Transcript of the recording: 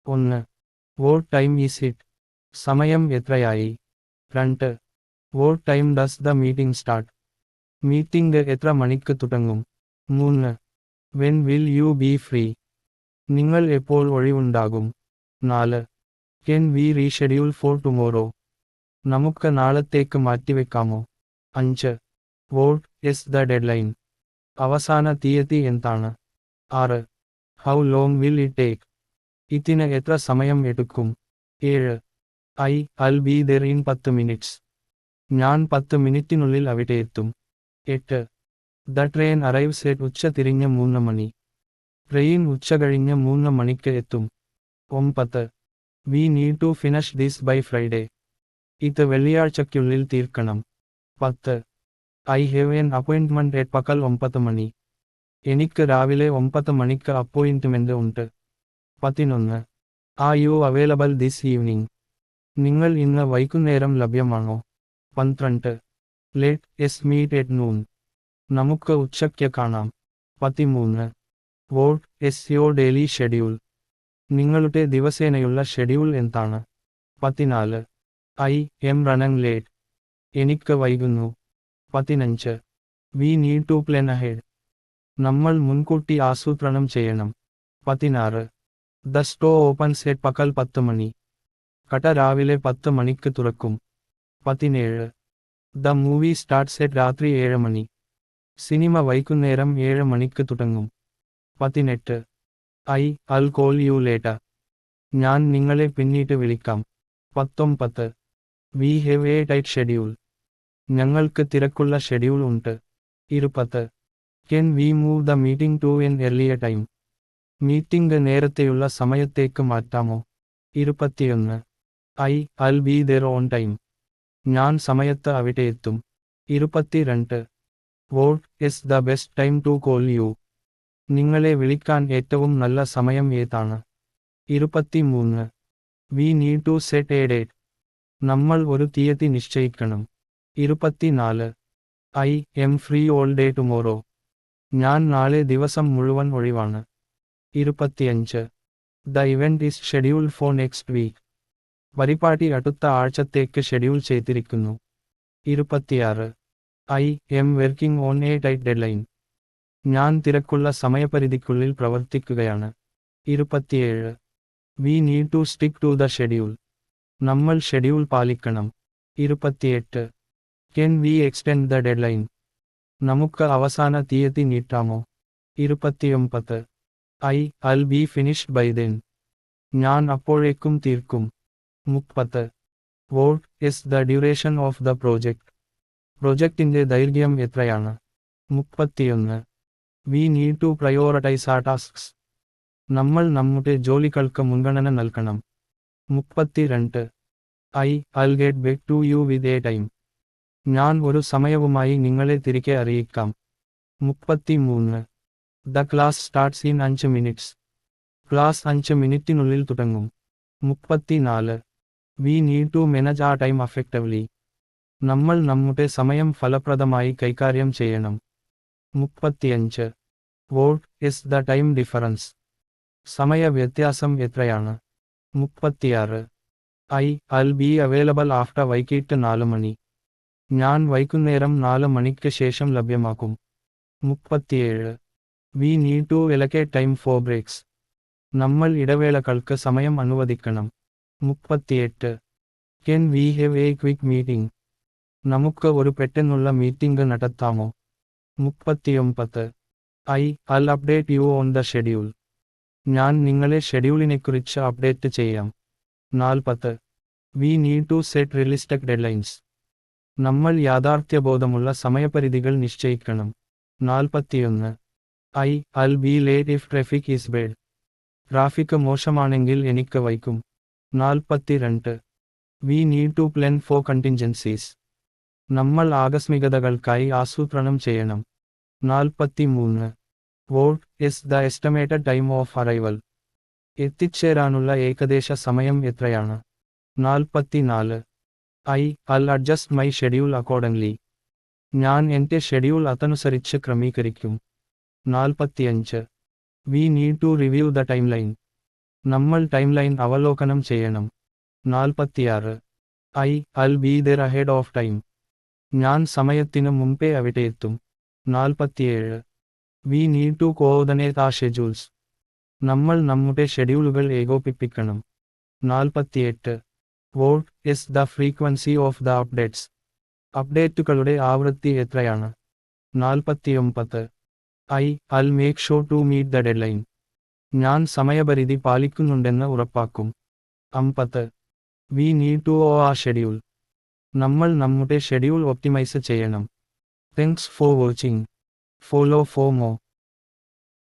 1. What time is it? സമയം എത്രയായി? 2. What time does the meeting start? Meeting എത്ര മണിക്ക് തുടങ്ങും? 3. When will you be free? നിങ്ങൾ എപ്പോൾ ഒഴിവുണ്ടാകും? 4. Can we reschedule for tomorrow? നമുക്ക് നാളത്തേക്ക് മാറ്റിവെക്കാമോ? 5. What is the deadline? അവസാന തീയതി എന്താണ്? 6. How long will it take? ഇതിന് എത്ര സമയം എടുക്കും? 7. I'll be there in 10 minutes. ഞാൻ 10 മിനിറ്റിനുള്ളിൽ അവിടെ എത്തും. 8. The train arrives at ഉച്ചതിരിഞ്ഞ് 3 മണി. ട്രെയിൻ ഉച്ചകഴിഞ്ഞ് 3 മണിക്ക് എത്തും. 9. We need to finish this by Friday. ഇത് വെള്ളിയാഴ്ചയ്ക്കുള്ളിൽ തീർക്കണം. 10. I have an appointment at പകൽ 9 മണി. എനിക്ക് രാവിലെ 9 മണിക്ക് അപ്പോയിന്റ്മെന്റ് ഉണ്ട്. 11. Are you available this evening? നിങ്ങൾ ഇന്ന് വൈകുന്നേരം ലഭ്യമാണോ? 12. Let us meet at noon. നമുക്ക് ഉച്ചയ്ക്ക് കാണാം. 13. What is your daily schedule? നിങ്ങളുടെ ദിവസേനയുള്ള ഷെഡ്യൂൾ എന്താണ്? 14. I am running late. എനിക്ക് വൈകുന്നു. 15. We need to plan ahead. നമ്മൾ മുൻകൂട്ടി ആസൂത്രണം ചെയ്യണം. 16. The store opens at പകൽ 10 മണി. കട രാവിലെ 10 മണിക്ക് തുറക്കും. 17. The movie starts at രാത്രി 7 മണി. സിനിമ വൈകുന്നേരം 7 മണിക്ക് തുടങ്ങും. 18. I'll call you later. ഞാൻ നിങ്ങളെ പിന്നീട് വിളിക്കാം. 19. We have a tight schedule. ഞങ്ങൾക്ക് തിരക്കുള്ള ഷെഡ്യൂൾ ഉണ്ട്. 20. Can we move the meeting to an earlier time? Meeting നേരത്തെയുള്ള സമയത്തേക്ക് മാറ്റാമോ? 21. I'll be there on time. ഞാൻ സമയത്ത് അവിടെ എത്തും. 22. What is the best time to call you? നിങ്ങളെ വിളിക്കാൻ ഏറ്റവും നല്ല സമയം ഏതാണ്? 23. We need to set a date. നമ്മൾ ഒരു തീയതി നിശ്ചയിക്കണം. 24. I am free all day tomorrow. ഞാൻ നാളെ ദിവസം മുഴുവൻ ഒഴിവാണ്. 25. The event is scheduled for next week. പരിപാടി അടുത്ത ആഴ്ചത്തേക്ക് ഷെഡ്യൂൾ ചെയ്തിരിക്കുന്നു. 26. I am working on a tight deadline. ഞാൻ തിരക്കുള്ള സമയപരിധിക്കുള്ളിൽ പ്രവർത്തിക്കുകയാണ്. 27. We need to stick to the schedule. നമ്മൾ ഷെഡ്യൂൾ പാലിക്കണം. 28. Can we extend the deadline? നമുക്ക് അവസാന തീയതി നീട്ടാമോ? 29. I'll be finished by then. ഞാൻ അപ്പോഴേക്കും തീർക്കും. 30. What is the duration of the project? പ്രൊജക്റ്റിന്റെ ദൈർഘ്യം എത്രയാണ്? 31. We need to prioritize our tasks. നമ്മൾ നമ്മുടെ ജോലികൾക്ക് മുൻഗണന നൽകണം. 32. I'll get back to you with a time. ഞാൻ ഒരു സമയവുമായി നിങ്ങളെ തിരികെ അറിയിക്കാം. 33. The class starts in 5 minutes. Class 5 മിനിറ്റിനുള്ളിൽ തുടങ്ങും. 34. We need to manage our time effectively. നമ്മൾ നമ്മുടെ സമയം ഫലപ്രദമായി കൈകാര്യം ചെയ്യണം. 35. What is the time difference? സമയ വ്യത്യാസം എത്രയാണ്? 36. I'll be available after വൈകിട്ട് 4 മണി. ഞാൻ വൈകുന്നേരം 4 മണിക്ക് ശേഷം ലഭ്യമാക്കും. 37. We need to allocate time for breaks. നമ്മൾ ഇടവേളകൾക്ക് സമയം അനുവദിക്കണം. 38. Can we have a quick meeting? നമുക്ക് ഒരു പെട്ടെന്നുള്ള meeting നടത്താമോ? 39. I'll update you on the schedule. ഞാൻ നിങ്ങളെ ഷെഡ്യൂളിനെക്കുറിച്ച് അപ്ഡേറ്റ് ചെയ്യാം. 40. We need to set realistic deadlines. നമ്മൾ യാഥാർത്ഥ്യബോധമുള്ള സമയപരിധികൾ നിശ്ചയിക്കണം. 41. I'll be late if traffic is bad. Traffic മോശമാണെങ്കിൽ എനിക്ക് വൈകും. 42. We need to plan for contingencies. നമ്മൾ ആകസ്മികതകൾക്കായി ആസൂത്രണം ചെയ്യണം. 43. What is the estimated time of arrival? എത്തിച്ചേരാനുള്ള ഏകദേശ സമയം എത്രയാണ്? 44. I'll adjust my schedule accordingly. ഞാൻ എൻ്റെ ഷെഡ്യൂൾ അതനുസരിച്ച് ക്രമീകരിക്കും. 45. We need to review the timeline. നമ്മൾ ടൈംലൈൻ അവലോകനം ചെയ്യണം. 46. I'll be there ahead of time. ഞാൻ സമയത്തിന് മുമ്പേ അവിടെ എത്തും. 47. We need to coordinate our schedules. നമ്മൾ നമ്മുടെ ഷെഡ്യൂളുകൾ ഏകോപിപ്പിക്കണം. 48. What is the frequency of the updates? അപ്ഡേറ്റുകളുടെ ആവൃത്തി എത്രയാണ്? 49. I'll make sure to meet the deadline. ഞാൻ സമയപരിധി പാലിക്കുന്നുണ്ടെന്ന് ഉറപ്പാക്കും. 50. We need to know our schedule. നമ്മൾ നമ്മുടെ ഷെഡ്യൂൾ ഒപ്റ്റിമൈസ് ചെയ്യണം. Thanks for watching. Follow for more.